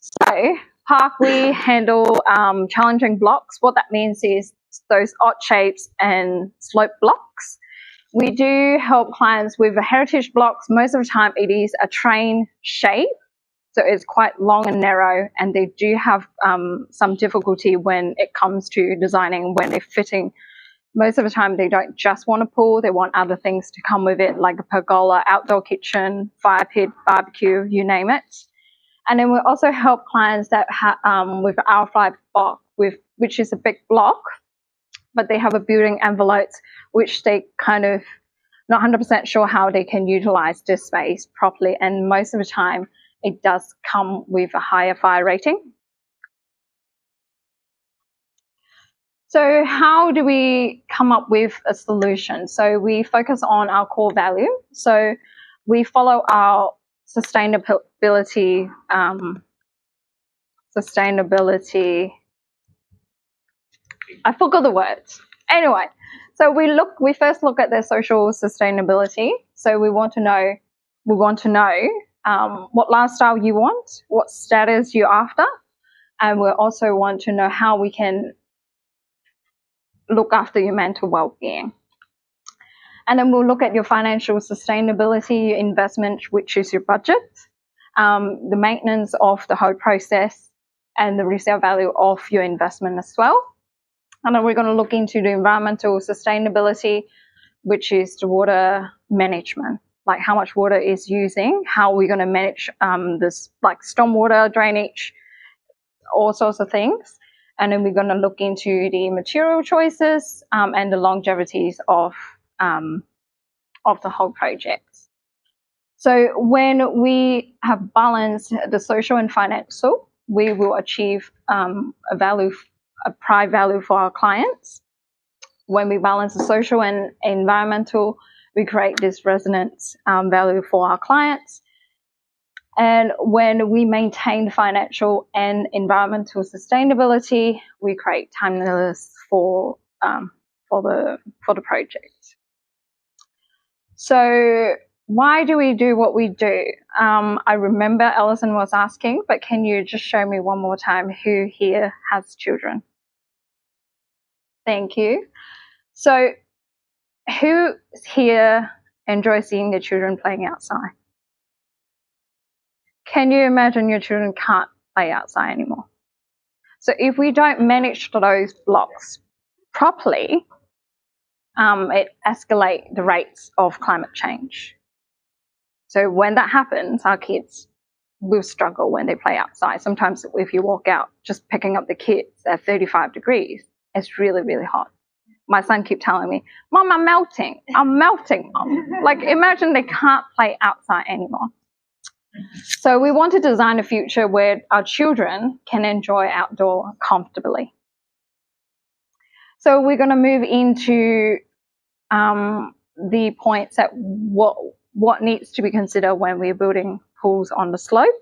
So PARC, we handle challenging blocks. What that means is those odd shapes and slope blocks. We do help clients with heritage blocks. Most of the time it is a train shape, so it's quite long and narrow, and they do have some difficulty when it comes to designing, when they're fitting. Most of the time they don't just want a pool, they want other things to come with it, like a pergola, outdoor kitchen, fire pit, barbecue, you name it. And then we also help clients that with our fly block, which is a big block, but they have a building envelope, which they kind of not 100% sure how they can utilize this space properly. And most of the time, it does come with a higher fire rating. So how do we come up with a solution? So we focus on our core value. So we follow our sustainability, I forgot the words. Anyway, so we first look at the social sustainability. So we want to know what lifestyle you want, what status you're after, and we also want to know how we can look after your mental well-being. And then we'll look at your financial sustainability, your investment, which is your budget, the maintenance of the whole process, and the resale value of your investment as well. And then we're going to look into the environmental sustainability, which is the water management, like how much water is using, how we're going to manage this, like stormwater drainage, all sorts of things. And then we're going to look into the material choices and the longevities of the whole project. So when we have balanced the social and financial, we will achieve a price value for our clients. When we balance the social and environmental, we create this resonance value for our clients. And when we maintain financial and environmental sustainability, we create timeliness for the project. So why do we do what we do? I remember Alison was asking, but can you just show me one more time who here has children? Thank you. So who here enjoys seeing their children playing outside? Can you imagine your children can't play outside anymore? So if we don't manage those blocks properly, it escalates the rates of climate change. So when that happens, our kids will struggle when they play outside. Sometimes if you walk out, just picking up the kids at 35 degrees, it's really, really hot. My son keeps telling me, Mom, I'm melting, Mom. Like, imagine they can't play outside anymore. So we want to design a future where our children can enjoy outdoor comfortably. So we're going to move into the points that what needs to be considered when we're building pools on the slope.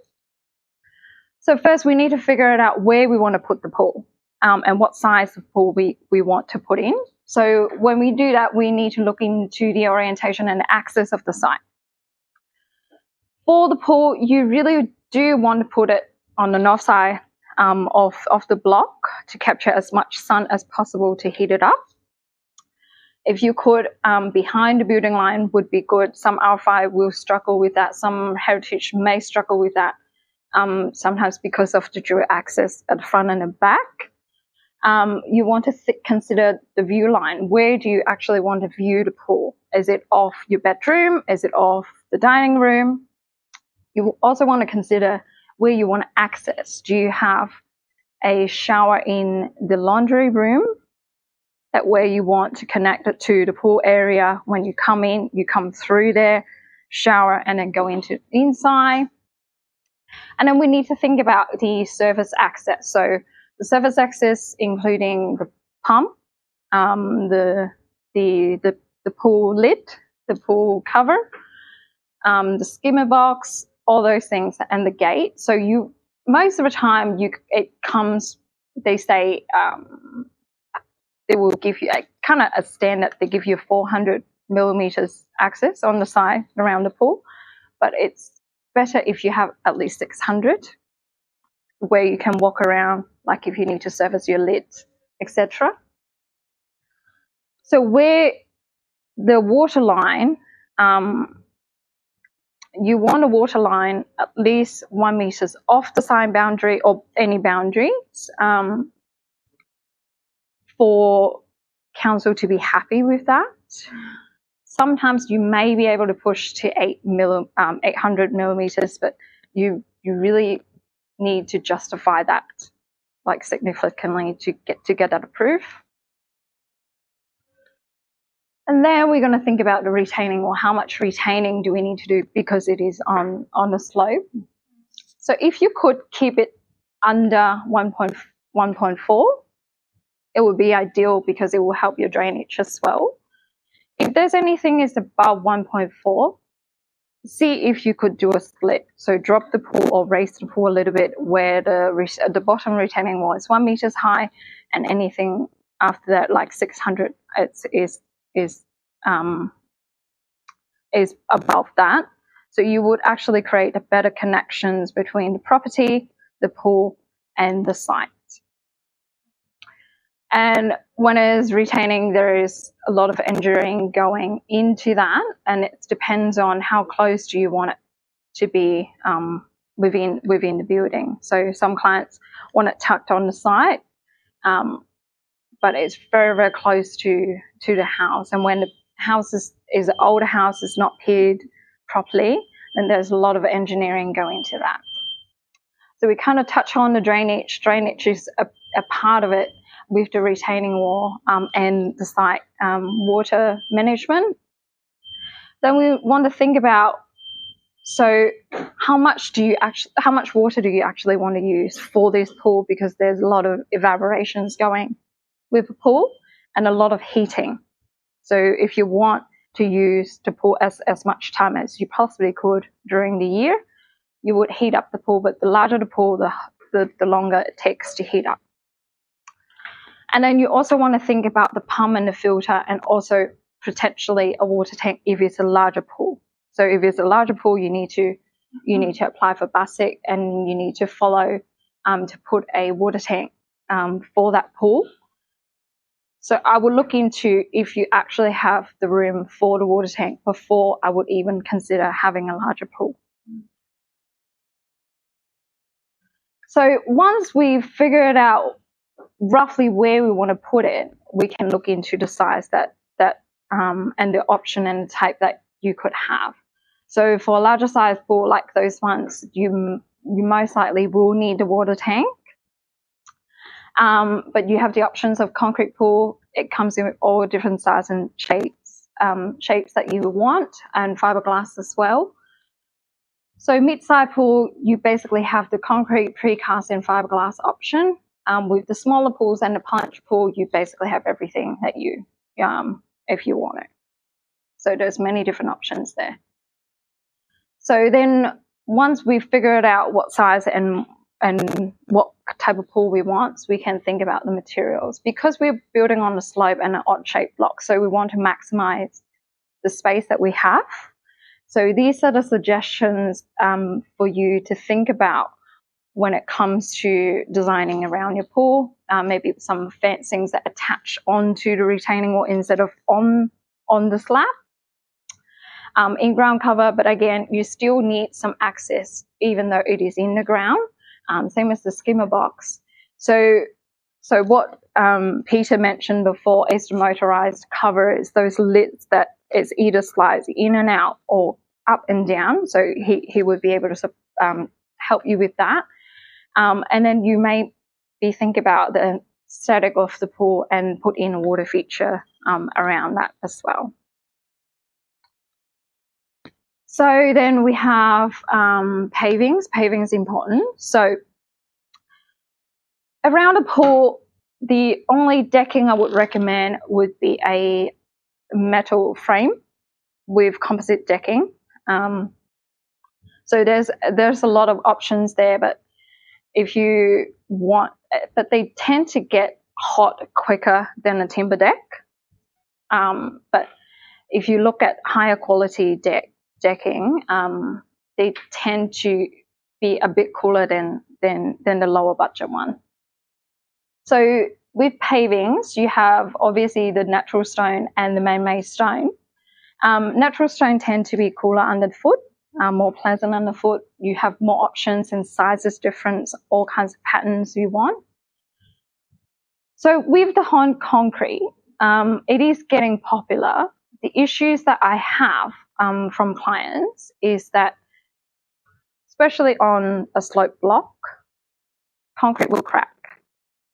So first we need to figure it out where we want to put the pool and what size of pool we want to put in. So when we do that, we need to look into the orientation and the access of the site. For the pool, you really do want to put it on the north side of the block to capture as much sun as possible to heat it up. If you could, behind the building line would be good. Some R5 will struggle with that. Some heritage may struggle with that, sometimes because of the dual access at the front and the back. You want to consider the view line. Where do you actually want to view the pool? Is it off your bedroom? Is it off the dining room? You also want to consider where you want to access. Do you have a shower in the laundry room? That where you want to connect it to the pool area. When you come in, you come through there, shower, and then go into inside. And then we need to think about the surface access. So the surface access, including the pump, the pool lid, the pool cover, the skimmer box, all those things, and the gate. So you most of the time they say. They will give you kind of a standard. They give you 400 millimeters access on the side around the pool, but it's better if you have at least 600. where you can walk around, like if you need to service your lids, etc. So where the water line, you want a water line at least 1 meter off the sign boundary or any boundaries for council to be happy with that. Sometimes you may be able to push to 800 millimeters, but you really need to justify that like significantly to get that approved. And then we're going to think about the retaining wall. How much retaining do we need to do because it is on the slope? So if you could keep it under 1.4, it would be ideal because it will help your drainage as well. If there's anything is above 1.4, see if you could do a split. So drop the pool or raise the pool a little bit where the bottom retaining wall is 1 meter high, and anything after that, like 600, is above that. So you would actually create a better connections between the property, the pool, and the site. And when it is retaining, there is a lot of engineering going into that, and it depends on how close do you want it to be within the building. So some clients want it tucked on the site, but it's very, very close to the house. And when the house is an older house, is not piered properly, then there's a lot of engineering going into that. So we kind of touch on the drainage. Drainage is a part of it with the retaining wall and the site water management. Then we want to think about, so how much water do you actually want to use for this pool, because there's a lot of evaporations going with the pool and a lot of heating. So if you want to use the pool as much time as you possibly could during the year, you would heat up the pool, but the larger the pool, the longer it takes to heat up. And then you also want to think about the pump and the filter, and also potentially a water tank if it's a larger pool. So if it's a larger pool, you need to apply for BASIC, and you need to follow to put a water tank for that pool. So I would look into if you actually have the room for the water tank before I would even consider having a larger pool. So once we've figured out roughly where we want to put it, we can look into the size that and the option and the type that you could have. So for a larger size pool like those ones, you most likely will need a water tank. But you have the options of concrete pool. It comes in with all different sizes and shapes that you want, and fiberglass as well. So mid-size pool, you basically have the concrete, precast, and fiberglass option. With the smaller pools and the punch pool, you basically have everything that you, if you want it. So there's many different options there. So then once we've figured out what size and what type of pool we want, we can think about the materials. Because we're building on the slope and an odd-shaped block, so we want to maximize the space that we have. So these are the suggestions for you to think about when it comes to designing around your pool. Maybe some fencings that attach onto the retaining wall instead of on the slab. In ground cover, but again, you still need some access even though it is in the ground. Same as the skimmer box. So what Peter mentioned before is the motorized cover is those lids that it's either slides in and out or up and down. So he would be able to help you with that. And then you may be thinking about the aesthetic of the pool and put in a water feature around that as well. So then we have pavings. Paving is important. So around a pool, the only decking I would recommend would be a metal frame with composite decking. So there's a lot of options there, but if you want, but they tend to get hot quicker than a timber deck. But if you look at higher quality decking, they tend to be a bit cooler than than the lower budget one. So with pavings, you have obviously the natural stone and the man-made stone. Natural stone tend to be cooler underfoot, more pleasant underfoot. You have more options and sizes different, all kinds of patterns you want. So with the Hon concrete, it is getting popular. The issues that I have from clients is that, especially on a slope block, concrete will crack.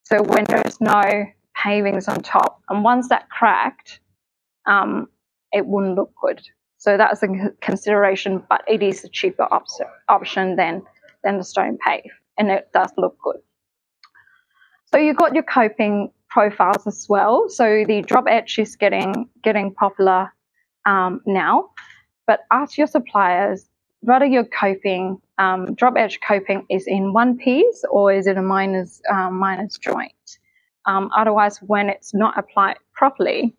So when there's no pavings on top, and once that cracked, it wouldn't look good. So that's a consideration, but it is a cheaper option than the stone pave, and it does look good. So you've got your coping profiles as well. So the drop edge is getting popular now, but ask your suppliers whether your coping, drop edge coping is in one piece or is it a minus joint. Otherwise, when it's not applied properly,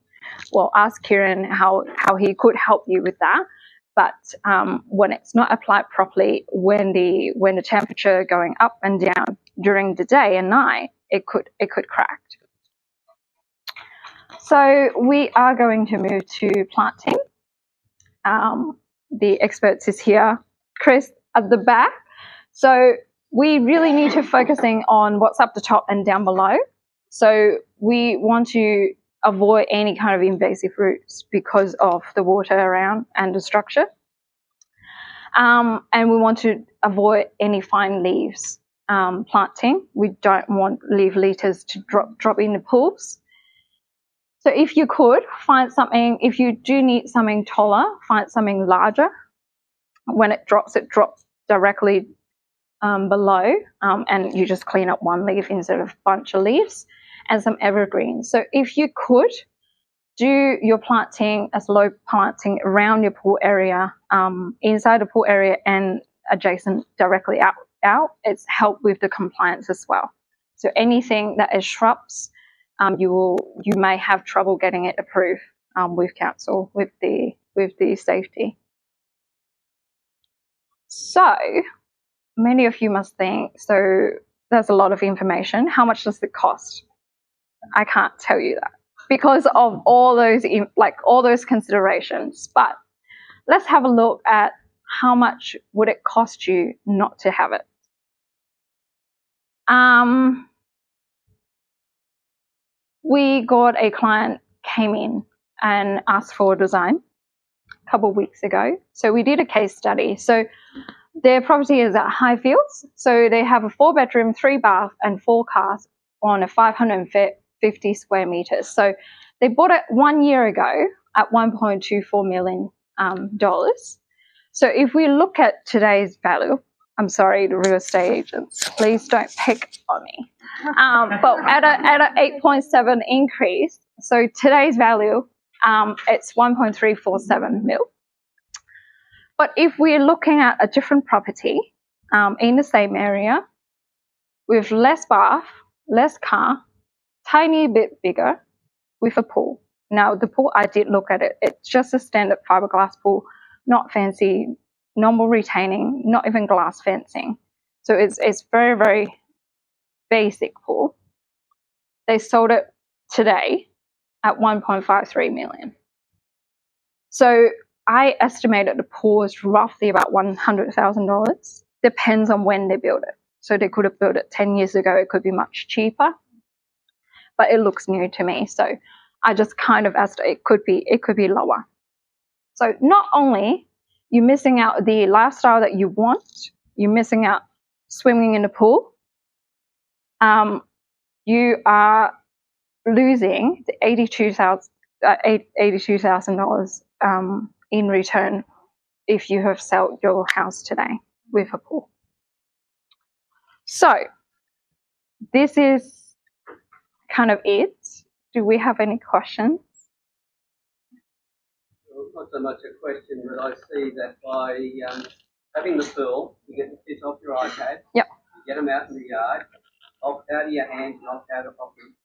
well, ask Kieran how he could help you with that. But when it's not applied properly, when the temperature going up and down during the day and night, it could crack. So we are going to move to planting. The experts is here, Chris at the back. So we really need to focusing on what's up the top and down below. So we want to avoid any kind of invasive roots because of the water around and the structure. And we want to avoid any fine leaves planting. We don't want leaf litters to drop in the pools. So if you could find something, if you do need something taller, find something larger. When it drops directly below, and you just clean up one leaf instead of a bunch of leaves, and some evergreens. So if you could do your planting as low planting around your pool area, inside the pool area and adjacent directly out, it's helped with the compliance as well. So anything that is shrubs, you may have trouble getting it approved with council with the safety. So many of you must think, so there's a lot of information. How much does it cost? I can't tell you that because of all those considerations. But let's have a look at how much would it cost you not to have it. We got a client came in and asked for a design a couple of weeks ago. So we did a case study. So their property is at Highfields. So they have a 4-bedroom, 3-bath and 4 cars on a 550 square meters. So they bought it 1 year ago at $1.24 million. So if we look at today's value, I'm sorry, the real estate agents, please don't pick on me. But at a 8.7 increase, so today's value, it's 1.347 mil. But if we're looking at a different property in the same area with less bath, less car, tiny bit bigger with a pool. Now the pool, I did look at it. It's just a standard fiberglass pool, not fancy, normal retaining, not even glass fencing. So it's very, very basic pool. They sold it today at 1.53 million. So I estimated the pool is roughly about $100,000. Depends on when they built it. So they could have built it 10 years ago. It could be much cheaper, but it looks new to me. So I just kind of estimated it could be lower. So not only you're missing out the lifestyle that you want, you're missing out swimming in the pool. You are losing the $82,000 in return if you have sold your house today with a pool. So this is kind of it. Do we have any questions? Well, not so much a question, but I see that by having the pool, you get the fish off your iPad. Yep. You get them out in the yard, off out of your hands and off out of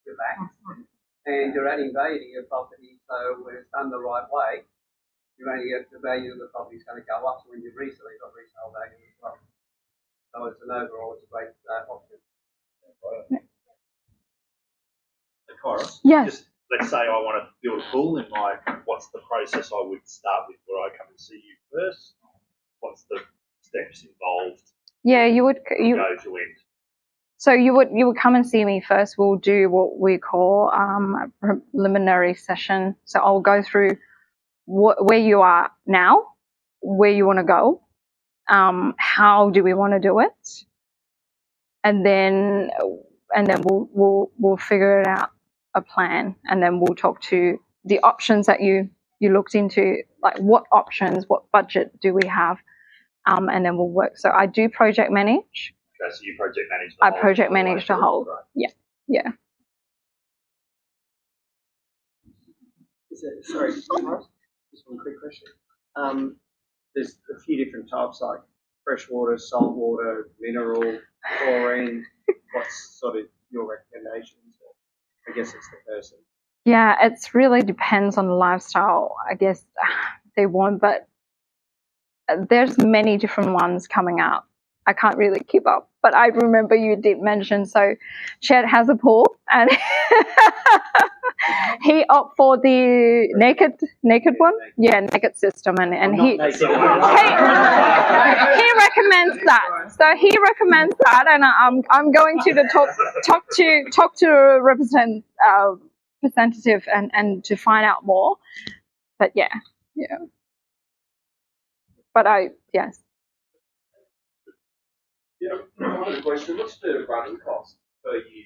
your back. And you're adding value to your property, so when it's done the right way, the value of the property is going to go up. So when you resell, you've got resale value as well. So it's an overall, it's a great Kairos. Yes. Just let's say I want to build a pool in what's the process I would start with? Would I come and see you first? What's the steps involved? Yeah, you would. Go to end. So you would come and see me first. We'll do what we call a preliminary session. So I'll go through where you are now, where you want to go, how do we want to do it, and then we'll figure it out a plan, and then we'll talk to the options that you looked into, like what options, what budget do we have, and then we'll work. So I do project manage. Okay, so you project manage I project manage the whole. Right. Yeah. Sorry, just one quick question. There's a few different types, like freshwater, saltwater, mineral, chlorine. What's sort of your recommendations? I guess it's the person. Yeah, it really depends on the lifestyle, I guess they want, but there's many different ones coming out. I can't really keep up, but I remember you did mention, so Chet has a pool and he opted for the naked one. Yeah, naked system, and he recommends that. So he recommends that, and I'm going to talk to a representative and to find out more. But yeah. But yes. Yeah, another question. What's the running cost per year?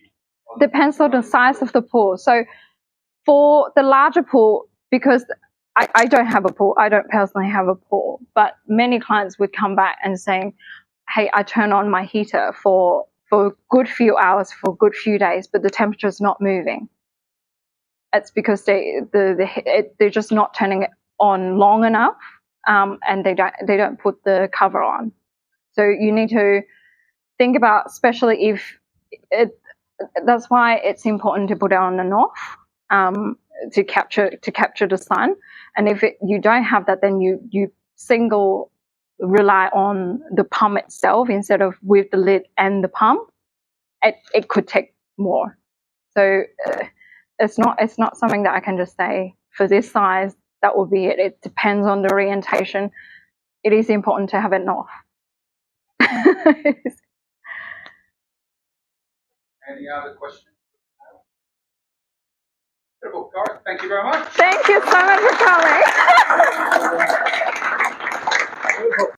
Depends on the size of the pool. So for the larger pool, because I don't have a pool, I don't personally have a pool, but many clients would come back and saying, hey, I turn on my heater for a good few hours, for a good few days, but the temperature is not moving. It's because they're just not turning it on long enough, and they don't put the cover on. So you need to think about, especially if that's why it's important to put it on and off, to capture the sun. And if you don't have that, then you single rely on the pump itself instead of with the lid and the pump. It could take more. So it's not something that I can just say for this size that will be it. It depends on the orientation. It is important to have it off. Any other questions? Beautiful. All right, thank you very much. Thank you so much for coming.